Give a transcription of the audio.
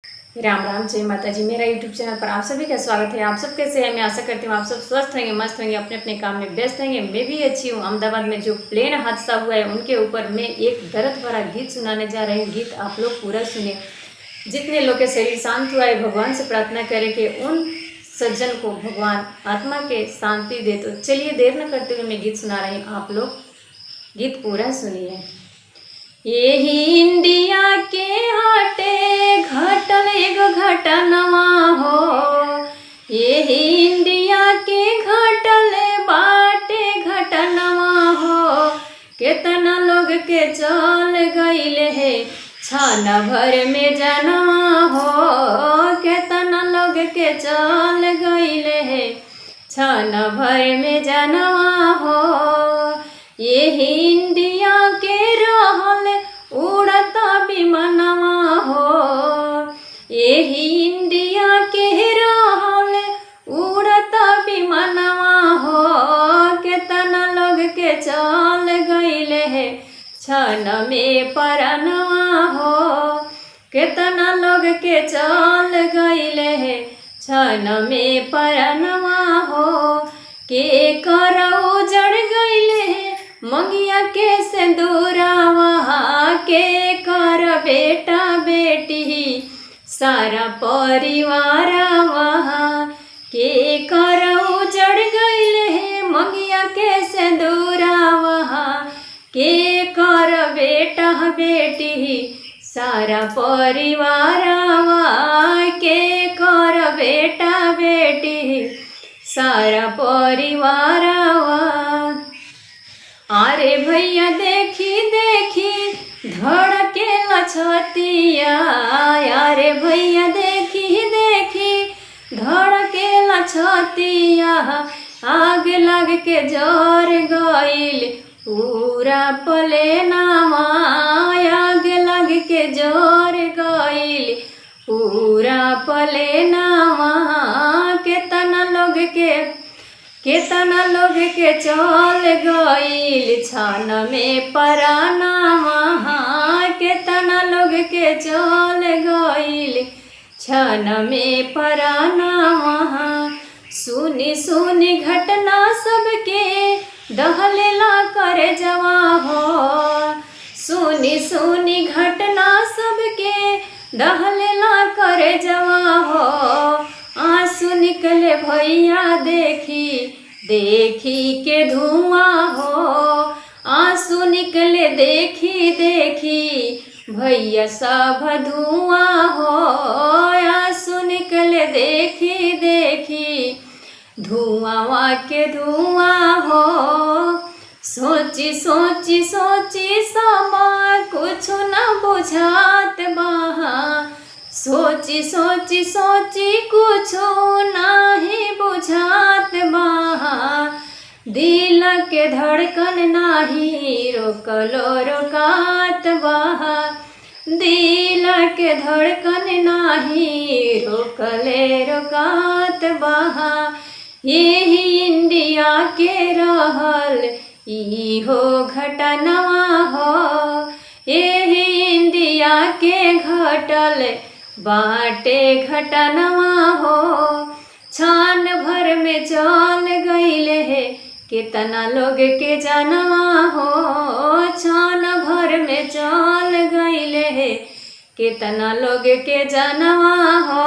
राम राम जय माता जी। मेरा यूट्यूब चैनल पर आप सभी का स्वागत है। आप सब कैसे हैं? मैं आशा करती हूँ आप सब स्वस्थ होंगे, मस्त होंगे, अपने अपने काम में व्यस्त होंगे। मैं भी अच्छी हूँ। अहमदाबाद में जो प्लेन हादसा हुआ है उनके ऊपर मैं एक दर्द भरा गीत सुनाने जा रही हूँ। गीत आप लोग पूरा सुने। जितने लोग के शरीर शांत हुआ है, भगवान से प्रार्थना करें कि उन सज्जन को भगवान आत्मा के शांति दे। तो चलिए देर न करते हुए मैं गीत सुना रही हूँ, आप लोग गीत पूरा सुनिए। यही इंडिया के हाटे घटल एगो घटनवा हो, यही इंडिया के घटल बाटे घटनवा हो। केतना लोग के चल गईले है छान भर में जनवा हो, केतना लोग के चल गईले है छान भर में जनवा हो। यही इंडिया के रहल उड़ता विमानवा हो, यही इंडिया के रहल उड़ता विमानवा हो। केतना लोग के चल गईले है क्षण में परनवा हो, केतना लोग के चल गईले है क्षण में परनवा हो। के कर उजड़ गईले है मंगिया के सिंदूरवा, के कर बेटा बेटी सारा परिवार वहाँ। के कर उजड़ गईले है मंगिया के सिंदूरवा, के कर बेटा बेटी सारा परिवार वहाँ। के कर बेटा बेटी सारा परिवार वहाँ। अरे भैया देखी देखी धड़केला छतिया, अरे भैया देखी देखी धड़केला छतिया। आग लग के जर गईल पूरा प्लेनवा, आग लग के जर गईल पूरा प्लेनवा। केतना लोग के चल गईल छान में परानवा, केतना लोग के चल गईल छान में परानवा। सुनी सुनी घटना सबके दहलेला करे जवा हो, सुनी सुनी घटना सबके दहलेला करे जवा हो। आंसू निकले भैया देखी देखी के धुआं हो, आंसू निकले देखी देखी भैया सब धुआं हो। आंसू निकले देखी देखी धुआं के धुआं हो। सोची सोची सोची समा कुछ न बुझात बहा, सोची सोची सोची कुछो नाही बुझात बहा। दिल के धड़कन नाही रोकलो रोकात बहा, दिल के धड़कन नाही रोकले रोकात बहा। यही इंडिया के रहल इहो घटनवा हो, यही इंडिया के घटल बाटे घटनवा हो। छान भर में चल गईले है केतना लोग के जनवा हो, छान भर में चल गईले है केतना लोग के जनवा हो।